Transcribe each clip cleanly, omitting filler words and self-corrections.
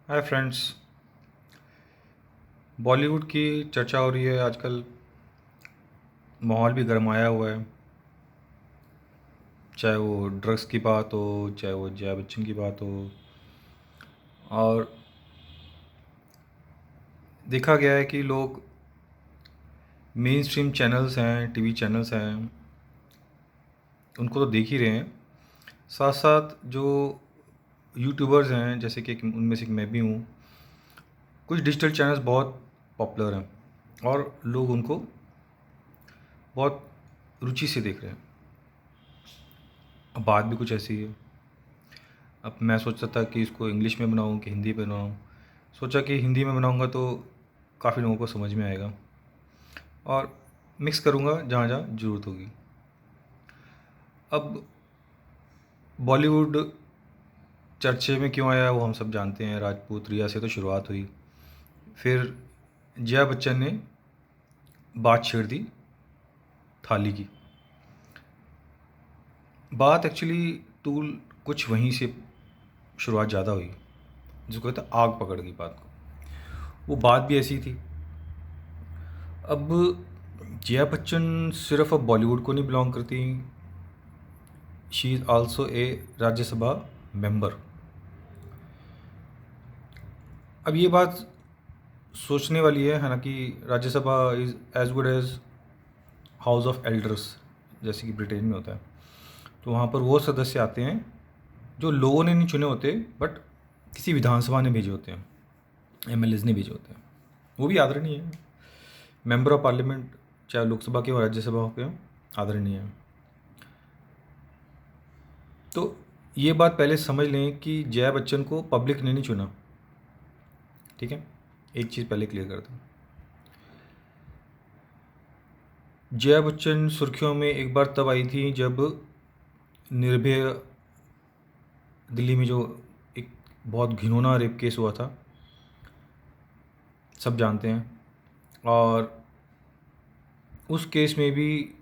Hi friends. Bollywood की चर्चा हो रही है आजकल। माहौल भी गरमाया हुआ है। चाहे वो ड्रग्स की बात हो, चाहे वो जया बच्चन की बात हो। और देखा गया है कि लोग मेन स्ट्रीम चैनल्स हैं, टीवी चैनल्स हैं, उनको तो देख ही रहे हैं। साथ साथ जो यूट्यूबर्स हैं, जैसे कि उनमें से एक मैं भी हूँ, कुछ डिजिटल चैनल्स बहुत पॉपुलर हैं और लोग उनको बहुत रुचि से देख रहे हैं। अब बात भी कुछ ऐसी है। अब मैं सोचता था कि इसको इंग्लिश में बनाऊँ कि हिंदी में बनाऊँ। सोचा कि हिंदी में बनाऊँगा तो काफ़ी लोगों को समझ में आएगा, और मिक्स करूँगा जहाँ जहाँ ज़रूरत होगी। अब बॉलीवुड चर्चे में क्यों आया वो हम सब जानते हैं। राजपूत रिया से तो शुरुआत हुई, फिर जया बच्चन ने बात छेड़ दी थाली की। बात एक्चुअली टूल कुछ वहीं से शुरुआत ज़्यादा हुई, जिसको कहते हैं आग पकड़ गई बात को। वो बात भी ऐसी थी। अब जया बच्चन सिर्फ अब बॉलीवुड को नहीं बिलोंग करती, she is also a Rajya Sabha member. अब ये बात सोचने वाली है, हालांकि Rajya Sabha is as good as house of elders, जैसे कि ब्रिटेन में होता है। तो वहाँ पर वो सदस्य आते हैं जो लोगों ने नहीं चुने होते, बट किसी विधानसभा ने भेजे होते हैं, एमएलएज ने भेजे होते हैं। वो भी आदरणीय है। मेंबर ऑफ पार्लियामेंट, चाहे लोकसभा के हो राज्यसभा के हो, आदरणीय है। तो ये बात पहले समझ लें कि जया बच्चन को पब्लिक ने नहीं चुना। ठीक है, एक चीज़ पहले क्लियर कर दूँ। जया बच्चन सुर्खियों में एक बार तब आई थी जब निर्भया दिल्ली में जो एक बहुत घिनौना रेप केस हुआ था, सब जानते हैं। और उस केस में भी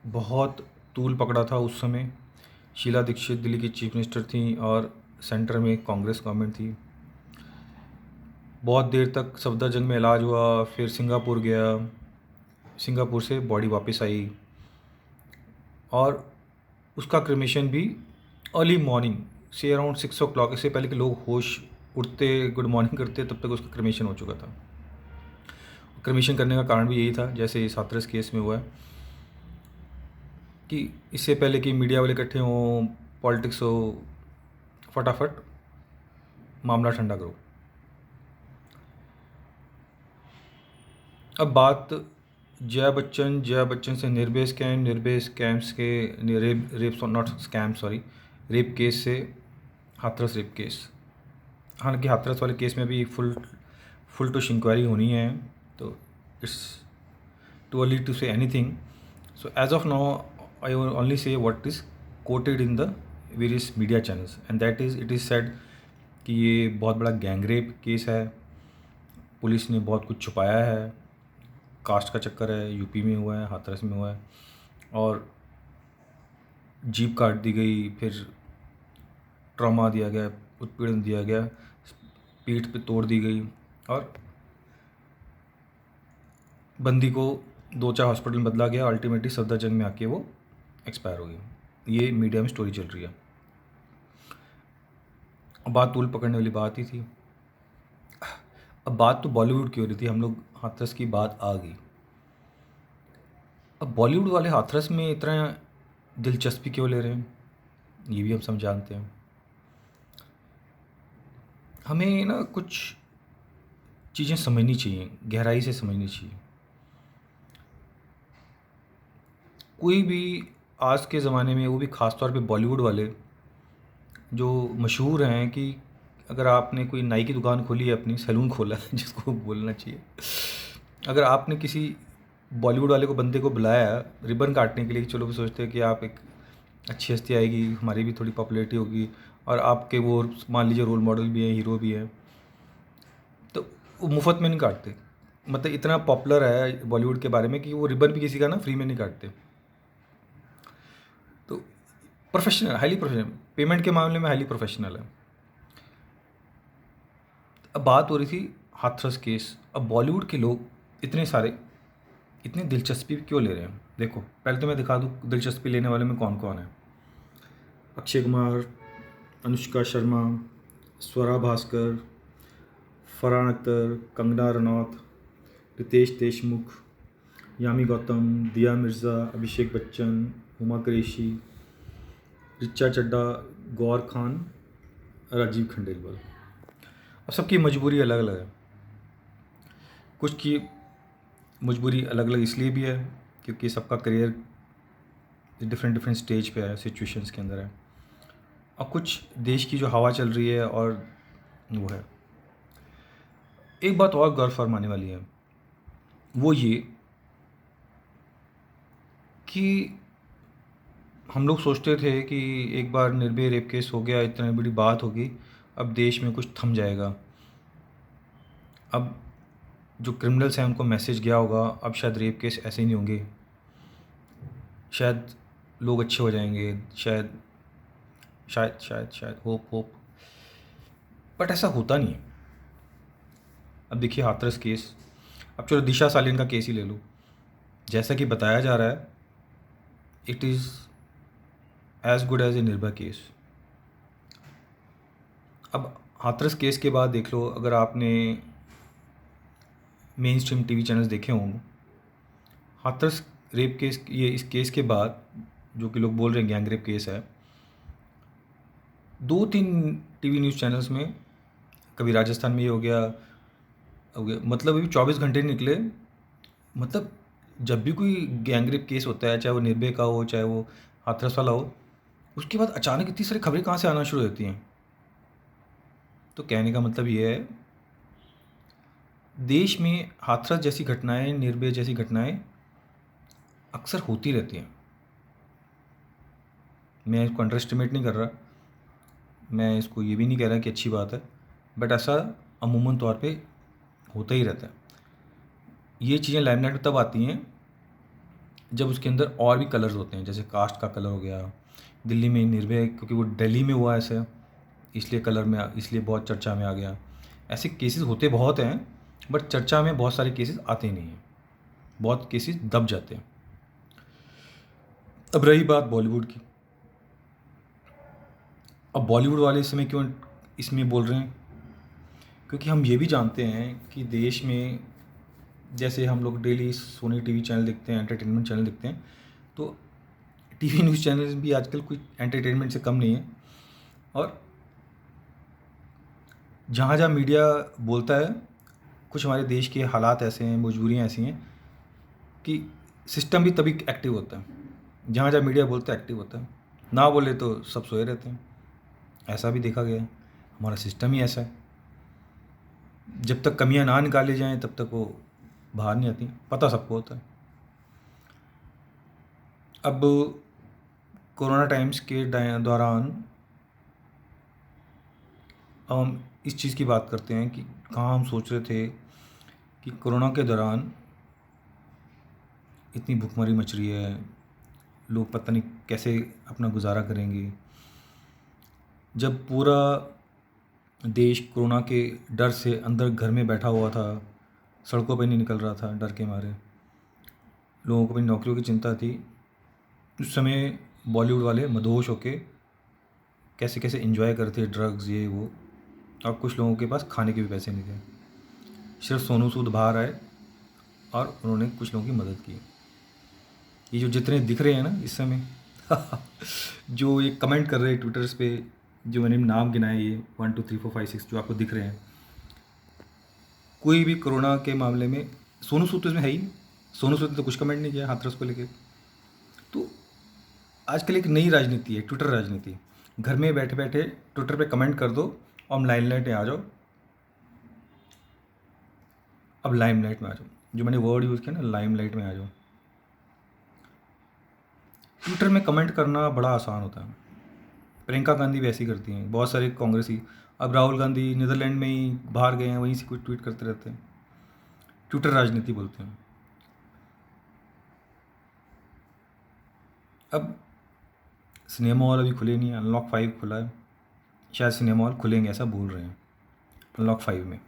बहुत तूल पकड़ा था उस समय। शीला दीक्षित दिल्ली की चीफ मिनिस्टर थी और सेंटर में कांग्रेस गवर्नमेंट थी। बहुत देर तक सफदरजंग में इलाज हुआ, फिर सिंगापुर गया, सिंगापुर से बॉडी वापस आई, और उसका क्रिमेशन भी अर्ली मॉर्निंग से अराउंड 6 o'clock, इससे पहले कि लोग होश उठते गुड मॉर्निंग करते, तब तक उसका क्रिमेशन हो चुका था। क्रिमेशन करने का कारण भी यही था, जैसे इस हाथरस केस में हुआ है, कि इससे पहले कि मीडिया वाले इकट्ठे हों, पॉलिटिक्स हो, फटाफट मामला ठंडा करो। अब बात जया बच्चन से निर्भया स्कैम्स के, rape rape not scam sorry, rape case से हाथरस रेप केस। हालांकि हाथरस वाले केस में भी फुल टू इंक्वायरी होनी है, तो it's too early to say anything. So as of now I will only say what is quoted in the various media channels, and that is it is said कि ये बहुत बड़ा gang rape case है। Police ने बहुत कुछ छुपाया है, कास्ट का चक्कर है, यूपी में हुआ है, हाथरस में हुआ है, और जीप काट दी गई, फिर ट्रॉमा दिया गया, उत्पीड़न दिया गया, पीठ पे तोड़ दी गई, और बंदी को 2-4 हॉस्पिटल में बदला गया, अल्टीमेटली सफदरजंग में आके वो एक्सपायर हो गई। ये मीडिया में स्टोरी चल रही है। अब बात तूल पकड़ने वाली बात ही थी। अब बात तो बॉलीवुड की हो रही थी, हम लोग हाथरस की बात आ गई। अब बॉलीवुड वाले हाथरस में इतना दिलचस्पी क्यों ले रहे हैं, ये भी हम सब जानते हैं। हमें ना कुछ चीज़ें समझनी चाहिए, गहराई से समझनी चाहिए। कोई भी आज के ज़माने में, वो भी ख़ास तौर पे बॉलीवुड वाले जो मशहूर हैं, कि अगर आपने कोई नाई की दुकान खोली है, अपनी सैलून खोला है जिसको बोलना चाहिए, अगर आपने किसी बॉलीवुड वाले को, बंदे को बुलाया रिबन काटने के लिए, चलो वो सोचते हैं कि आप एक अच्छी हस्ती आएगी, हमारी भी थोड़ी पॉपुलैरिटी होगी, और आपके वो मान लीजिए रोल मॉडल भी हैं, हीरो भी हैं, तो वो मुफ्त में नहीं काटते। मतलब इतना पॉपुलर है बॉलीवुड के बारे में कि वो रिबन भी किसी का ना फ्री में नहीं काटते। तो प्रोफेशनल, हाईली प्रोफेशनल, पेमेंट के मामले में हाईली प्रोफेशनल है। अब बात हो रही थी हाथरस केस। अब बॉलीवुड के लोग इतने सारे इतनी दिलचस्पी क्यों ले रहे हैं? देखो, पहले तो मैं दिखा दूँ दिलचस्पी लेने वाले में कौन कौन है। अक्षय कुमार, अनुष्का शर्मा, स्वरा भास्कर, फरहान अख्तर, कंगना रनौत, रितेश देशमुख, यामी गौतम, दिया मिर्ज़ा, अभिषेक बच्चन, हुमा कुरैशी, रिचा चड्ढा, गौर खान, राजीव खंडेलवाल। अब सबकी मजबूरी अलग अलग है। कुछ की मजबूरी अलग अलग इसलिए भी है क्योंकि सबका करियर डिफरेंट डिफरेंट स्टेज पे है, सिचुएशंस के अंदर है। और कुछ देश की जो हवा चल रही है और वो है। एक बात और गौर फरमाने वाली है, वो ये कि हम लोग सोचते थे कि एक बार निर्भया रेप केस हो गया, इतनी बड़ी बात होगी, अब देश में कुछ थम जाएगा। अब जो क्रिमिनल्स हैं उनको मैसेज गया होगा, अब शायद रेप केस ऐसे ही नहीं होंगे, शायद लोग अच्छे हो जाएंगे, शायद शायद शायद शायद होप होप। बट ऐसा होता नहीं है। अब देखिए हाथरस केस, अब चलो दिशा सालिन का केस ही ले लो। जैसा कि बताया जा रहा है, it is as good as a Nirbhaya case. अब हाथरस केस के बाद देख लो, अगर आपने मेन स्ट्रीम टीवी चैनल्स देखे होंगे, हाथरस रेप केस, ये इस केस के बाद जो कि लोग बोल रहे हैं गैंग रेप केस है, 2-3 टीवी न्यूज़ चैनल्स में, कभी राजस्थान में ये हो गया, मतलब अभी 24 घंटे नहीं निकले, मतलब जब भी कोई गैंग रेप केस होता है, चाहे वो निर्भया का हो, चाहे वो हाथरस वाला हो, उसके बाद अचानक इतनी सारी खबरें कहाँ से आना शुरू होती हैं। तो कहने का मतलब ये है, देश में हाथरस जैसी घटनाएं, निर्भया जैसी घटनाएं अक्सर होती रहती हैं। मैं इसको अंडर एस्टिमेट नहीं कर रहा, मैं इसको ये भी नहीं कह रहा कि अच्छी बात है, बट ऐसा अमूमन तौर पे होता ही रहता है। ये चीज़ें लाइमलाइट में तब आती हैं जब उसके अंदर और भी कलर्स होते हैं, जैसे कास्ट का कलर हो गया। दिल्ली में निर्भया, क्योंकि वो दिल्ली में हुआ ऐसे, इसलिए कलर में इसलिए बहुत चर्चा में आ गया। ऐसे केसेस होते बहुत हैं, बट चर्चा में बहुत सारे केसेस आते ही नहीं हैं, बहुत केसेस दब जाते हैं। अब रही बात बॉलीवुड की। अब बॉलीवुड वाले इस समय क्यों इसमें बोल रहे हैं? क्योंकि हम ये भी जानते हैं कि देश में, जैसे हम लोग डेली सोनी टीवी चैनल देखते हैं, एंटरटेनमेंट चैनल देखते हैं, तो टीवी न्यूज़ चैनल भी आजकल कोई एंटरटेनमेंट से कम नहीं है। और जहाँ जहाँ मीडिया बोलता है, कुछ हमारे देश के हालात ऐसे हैं, मजबूरियाँ ऐसी हैं कि सिस्टम भी तभी एक्टिव होता है। जहाँ जहाँ मीडिया बोलता है एक्टिव होता है, ना बोले तो सब सोए रहते हैं। ऐसा भी देखा गया है, हमारा सिस्टम ही ऐसा है। जब तक कमियां ना निकाली जाएं तब तक वो बाहर नहीं आती, पता सबको होता है। अब कोरोना टाइम्स के दौरान हम इस चीज़ की बात करते हैं कि कहाँ हम सोच रहे थे कि कोरोना के दौरान इतनी भुखमरी मच रही है, लोग पता नहीं कैसे अपना गुजारा करेंगे। जब पूरा देश कोरोना के डर से अंदर घर में बैठा हुआ था, सड़कों पे नहीं निकल रहा था डर के मारे, लोगों को अपनी नौकरियों की चिंता थी, उस समय बॉलीवुड वाले मदहोश होके कैसे कैसे एंजॉय करते, ड्रग्स ये वो। और कुछ लोगों के पास खाने के भी पैसे नहीं थे, सिर्फ सोनू सूद बाहर आए और उन्होंने कुछ लोगों की मदद की। ये जो जितने दिख रहे हैं ना इस समय जो ये कमेंट कर रहे हैं ट्विटर्स पे, जो मैंने नाम गिनाए, ये 1 2 3 4 5 6 जो आपको दिख रहे हैं, कोई भी कोरोना के मामले में, सोनू सूद तो इसमें है ही नहीं। सोनू सूद ने तो कुछ कमेंट नहीं किया हाथरस को लेके। तो आजकल एक नई राजनीति है, ट्विटर राजनीति। घर में बैठे बैठे ट्विटर पे कमेंट कर दो और हम लाइमलाइट में आ जाओ। अब लाइमलाइट में आ जाओ, जो मैंने वर्ड यूज़ किया ना, लाइमलाइट में आ जाओ। ट्विटर में कमेंट करना बड़ा आसान होता है। प्रियंका गांधी वैसे ही करती हैं, बहुत सारे कांग्रेसी। अब राहुल गांधी नीदरलैंड में ही बाहर गए हैं, वहीं से कुछ ट्वीट करते रहते हैं। ट्विटर राजनीति बोलते हैं। अब सिनेमा हॉल अभी खुले नहीं है, अनलॉक 5 खुला है, शायद सिनेमा हॉल खुलेंगे ऐसा बोल रहे हैं। अनलॉक 5 में।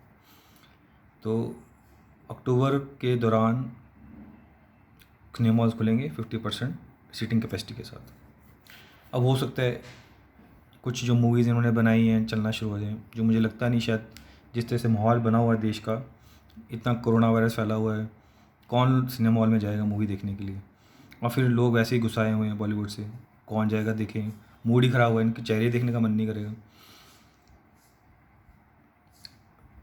तो अक्टूबर के दौरान सिनेमा हॉल्स खुलेंगे 50% सीटिंग कैपेसिटी के साथ। अब हो सकता है कुछ जो मूवीज़ इन्होंने बनाई हैं चलना शुरू हो जाएँ, जो मुझे लगता नहीं शायद। जिस तरह से माहौल बना हुआ है देश का, इतना कोरोना वायरस फैला हुआ है, कौन सिनेमा हॉल में जाएगा मूवी देखने के लिए? और फिर लोग वैसे ही गुस्साए हुए हैं बॉलीवुड से, कौन जाएगा देखें? मूड ही ख़राब हुआ है, इनके चेहरे देखने का मन नहीं करेगा।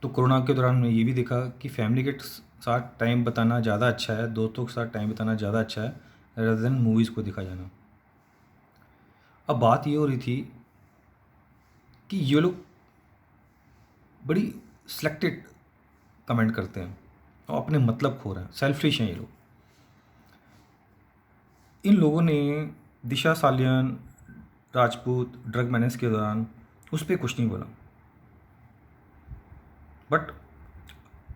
तो कोरोना के दौरान मैंने ये भी देखा कि फैमिली के साथ टाइम बिताना ज़्यादा अच्छा है, दोस्तों के साथ टाइम बिताना ज़्यादा अच्छा है रेदर देन मूवीज़ को देखा जाना। अब बात ये हो रही थी कि ये लोग बड़ी सिलेक्टेड कमेंट करते हैं और अपने मतलब खो रहे हैं, सेल्फिश हैं ये लोग। इन लोगों ने दिशा सालियान राजपूत ड्रग मैनेज के दौरान उस पर कुछ नहीं बोला, बट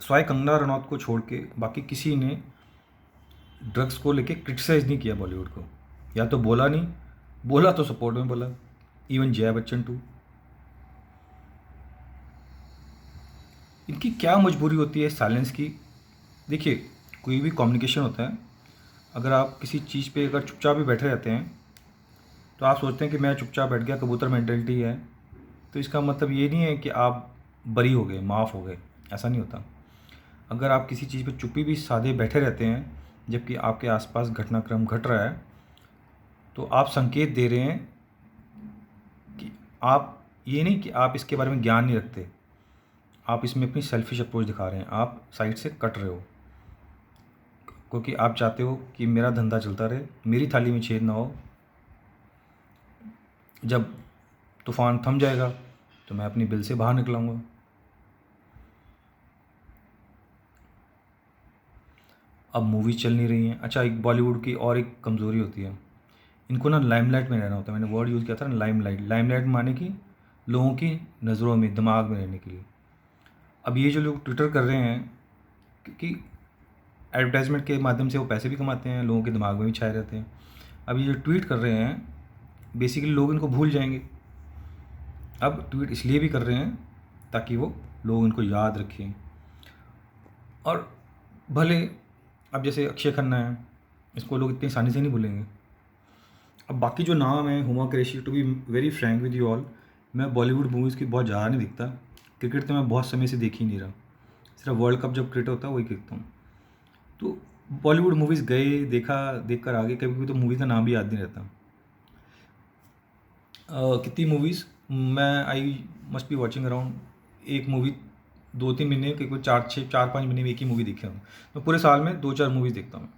स्वाय कंगना रनौत को छोड़ के बाकी किसी ने ड्रग्स को लेके क्रिटिसाइज़ नहीं किया बॉलीवुड को। या तो बोला नहीं, बोला तो सपोर्ट में बोला। Even Jaya Bachchan too. इनकी क्या मजबूरी होती है साइलेंस की? देखिए, कोई भी कम्युनिकेशन होता है, अगर आप किसी चीज़ पे अगर चुपचाप भी बैठे रहते हैं तो आप सोचते हैं कि मैं चुपचाप बैठ गया, कबूतर मेंटेलिटी है, तो इसका मतलब ये नहीं है कि आप बरी हो गए, माफ़ हो गए। ऐसा नहीं होता। अगर आप किसी चीज़ पे चुप्पी भी साधे बैठे रहते हैं जबकि आपके आसपास घटनाक्रम घट रहा है, तो आप संकेत दे रहे हैं कि आप, ये नहीं कि आप इसके बारे में ज्ञान नहीं रखते, आप इसमें अपनी सेल्फिश अप्रोच दिखा रहे हैं, आप साइड से कट रहे हो क्योंकि आप चाहते हो कि मेरा धंधा चलता रहे, मेरी थाली में छेद ना हो। जब तूफ़ान थम जाएगा तो मैं अपनी बिल से बाहर निकलाऊंगा। अब मूवीज़ चल नहीं रही हैं। अच्छा, एक बॉलीवुड की और एक कमज़ोरी होती है, इनको ना लाइमलाइट में रहना होता है। मैंने वर्ड यूज़ किया था ना, लाइमलाइट। लाइमलाइट माने कि लोगों की नज़रों में, दिमाग में रहने के लिए। अब ये जो लोग ट्विटर कर रहे हैं, क्योंकि एडवर्टाइजमेंट के माध्यम से वो पैसे भी कमाते हैं, लोगों के दिमाग में भी छाए रहते हैं। अब ये जो ट्वीट कर रहे हैं, बेसिकली लोग इनको भूल जाएंगे। अब ट्वीट इसलिए भी कर रहे हैं ताकि वो लोग इनको याद रखें। और भले अब जैसे अक्षय खन्ना है, इसको लोग इतनी आसानी से नहीं भूलेंगे। अब बाकी जो नाम है, Huma Qureshi, to be very frank with you all, मैं बॉलीवुड मूवीज़ की बहुत ज़्यादा नहीं दिखता। क्रिकेट तो मैं बहुत समय से देख ही नहीं रहा, सिर्फ वर्ल्ड कप जब क्रिकेट होता है वही देखता हूँ। तो बॉलीवुड मूवीज़ गए, देखा, देख कर आगे। कभी कभी तो मूवी का नाम भी याद नहीं रहता। कितनी मूवीज़ मैं I must be watching around, एक मूवी 2-3 महीने के, कोई 4-5 महीने में एक ही मूवी देखी हूँ। तो पूरे साल में 2-4 मूवीज़ देखता हूँ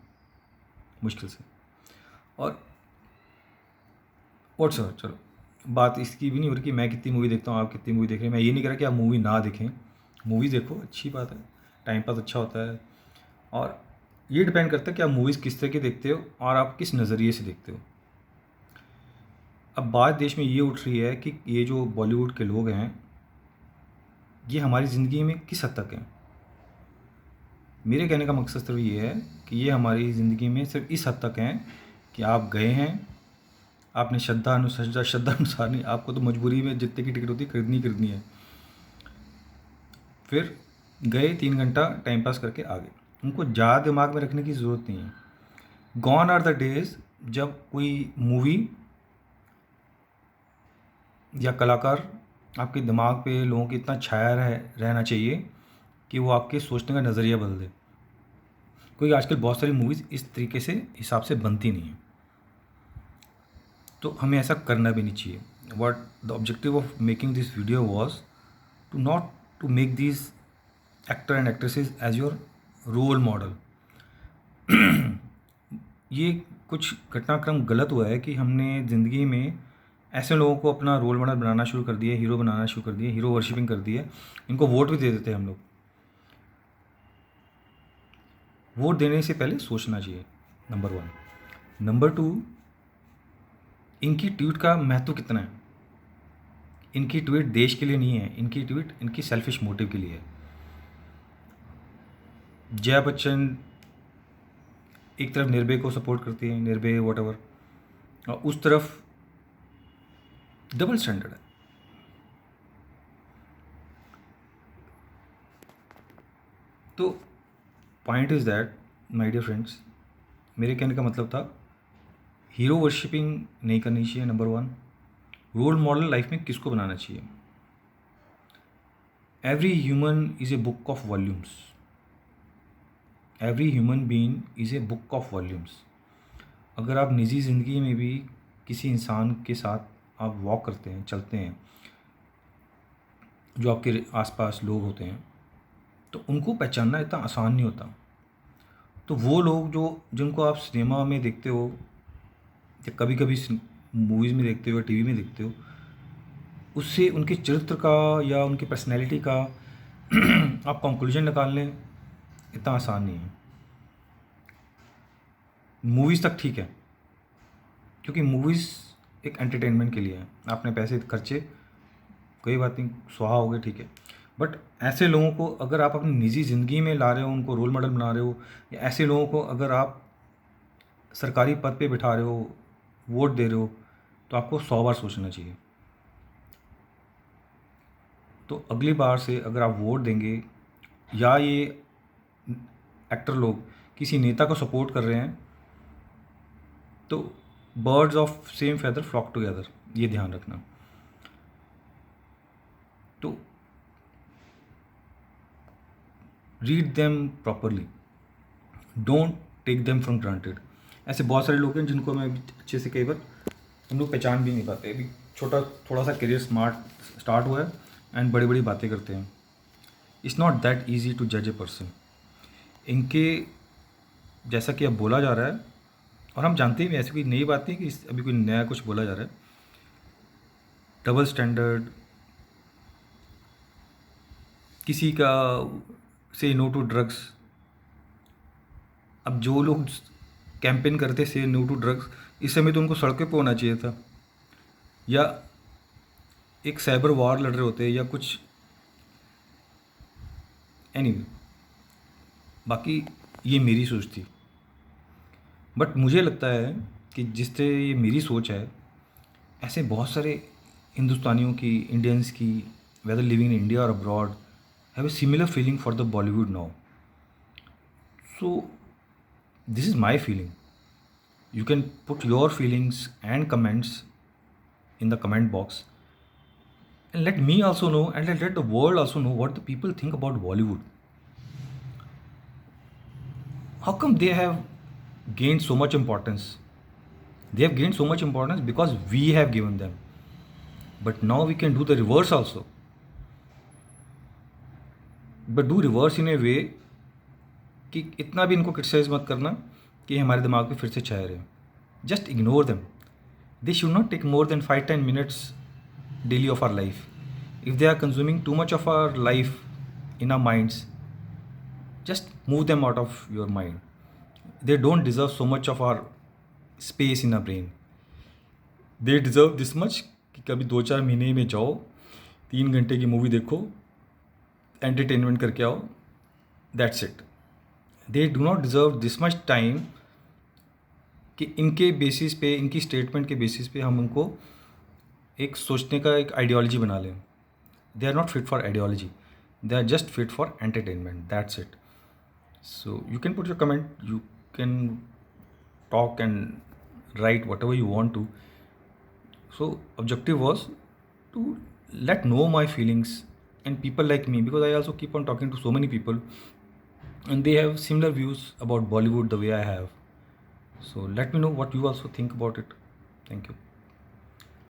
मुश्किल से। और सर चलो, बात इसकी भी नहीं हो रही कि मैं कितनी मूवी देखता हूँ, आप कितनी मूवी देख रहे हैं। मैं ये नहीं कह रहा कि आप मूवी ना देखें, मूवी देखो, अच्छी बात है, टाइम पास अच्छा होता है। और ये डिपेंड करता है कि आप मूवीज़ किस तरह की देखते हो और आप किस नज़रिए से देखते हो। अब बात देश में ये उठ रही है कि ये जो बॉलीवुड के लोग हैं, ये हमारी ज़िंदगी में किस हद तक हैं। मेरे कहने का मकसद सिर्फ ये है कि ये हमारी ज़िंदगी में सिर्फ इस हद तक हैं कि आप गए हैं, आपने श्रद्धा अनुसार नहीं, आपको तो मजबूरी में जितने की टिकट होती है खरीदनी है, फिर गए 3 घंटा टाइम पास करके आ गए। उनको ज़्यादा दिमाग में रखने की ज़रूरत नहीं है। गॉन आर द डेज जब कोई मूवी या कलाकार आपके दिमाग पे लोगों की इतना छाया रहना चाहिए कि वो आपके सोचने का नज़रिया बदल दे। क्योंकि आजकल बहुत सारी मूवीज़ इस तरीके से हिसाब से बनती नहीं है, तो हमें ऐसा करना भी नहीं चाहिए। What the objective of making this video was to not to make this actor and actresses as your role model. ये कुछ घटनाक्रम गलत हुआ है कि हमने ज़िंदगी में ऐसे लोगों को अपना रोल मॉडल बनाना शुरू कर दिया, हीरो बनाना शुरू कर दिया, हीरो वर्शिपिंग कर दी है। इनको वोट भी दे देते हैं हम लोग। वोट देने से पहले सोचना चाहिए, नंबर 1। नंबर 2, इनकी ट्वीट का महत्व कितना है। इनकी ट्वीट देश के लिए नहीं है, इनकी ट्वीट इनकी सेल्फिश मोटिव के लिए है। जया बच्चन एक तरफ निर्भय को सपोर्ट करती है, निर्भय वॉट एवर, और उस तरफ डबल स्टैंडर्ड है। तो point is that my dear friends, मेरे कहने का मतलब था हीरो वर्शिपिंग नहीं करनी चाहिए। Number one, role model life में किसको बनाना चाहिए? Every human is a book of volumes. Every human being is a book of volumes. अगर आप निजी ज़िंदगी में भी किसी इंसान के साथ आप वॉक करते हैं, चलते हैं, जो आपके आसपास लोग होते हैं, तो उनको पहचानना इतना आसान नहीं होता। तो वो लोग जो जिनको आप सिनेमा में देखते हो या कभी कभी मूवीज़ में देखते हो या टीवी में देखते हो, उससे उनके चरित्र का या उनकी पर्सनैलिटी का आप कंक्लूजन निकाल लें, इतना आसान नहीं है। मूवीज़ तक ठीक है, क्योंकि मूवीज़ एक एंटरटेनमेंट के लिए है। आपने पैसे खर्चे, कोई बात नहीं, सुहा हो गए, ठीक है। बट ऐसे लोगों को अगर आप अपनी निजी ज़िंदगी में ला रहे हो, उनको रोल मॉडल बना रहे हो, या ऐसे लोगों को अगर आप सरकारी पद पे बिठा रहे हो, वोट दे रहे हो, तो आपको 100 बार सोचना चाहिए। तो अगली बार से अगर आप वोट देंगे या ये एक्टर लोग किसी नेता को सपोर्ट कर रहे हैं, तो birds of same feather flock together, ये ध्यान रखना। तो read them properly, don't take them for granted. ऐसे बहुत सारे लोग हैं जिनको मैं अभी अच्छे से कई बार हम लोग पहचान भी नहीं पाते। अभी थोड़ा सा करियर स्टार्ट हुआ है एंड बड़ी बड़ी बातें करते हैं। It's not that easy to जज ए पर्सन। इनके जैसा कि अब बोला जा रहा है, और हम जानते ही ऐसी कोई नई बात नहीं कि अभी कोई नया कुछ बोला जा रहा है। डबल स्टैंडर्ड, किसी का से नो टू ड्रग्स। अब जो लोग कैंपेन करते से नो टू ड्रग्स, इस समय तो उनको सड़कों पे होना चाहिए था, या एक साइबर वॉर लड़ रहे होते या कुछ। एनीवे, बाकी ये मेरी सोच थी, बट मुझे लगता है कि जिससे ये मेरी सोच है, ऐसे बहुत सारे हिंदुस्तानियों की, इंडियंस की, वेदर लिविंग इन इंडिया और abroad, have a similar feeling for the Bollywood now. So this is my feeling. You can put your feelings and comments in the comment box, and let me also know, and let the world also know what the people think about Bollywood. How come they have gained so much importance? They have gained so much importance because we have given them. But now we can do the reverse also. But do reverse in a way कि इतना भी इनको criticise मत करना कि हमारे दिमाग पे फिर से छाए रहे। Just ignore them. They should not take more than 5-10 minutes daily of our life. If they are consuming too much of our life in our minds, just move them out of your mind. They don't deserve so much of our space in our brain. They deserve this much कि कभी 2-4 महीने में जाओ, 3 घंटे की movie देखो, entertainment करके आओ, that's it. They do not deserve this much time कि इनके बेसिस पे, इनकी स्टेटमेंट के बेसिस पे हम उनको एक सोचने का एक आइडियोलॉजी बना लें। They are not fit for ideology, they are just fit for entertainment, that's it. So you can put your comment, you can talk and write whatever you want to. So objective was to let know my feelings and people like me, because I also keep on talking to so many people and they have similar views about Bollywood the way I have. So let me know what you also think about it. Thank you.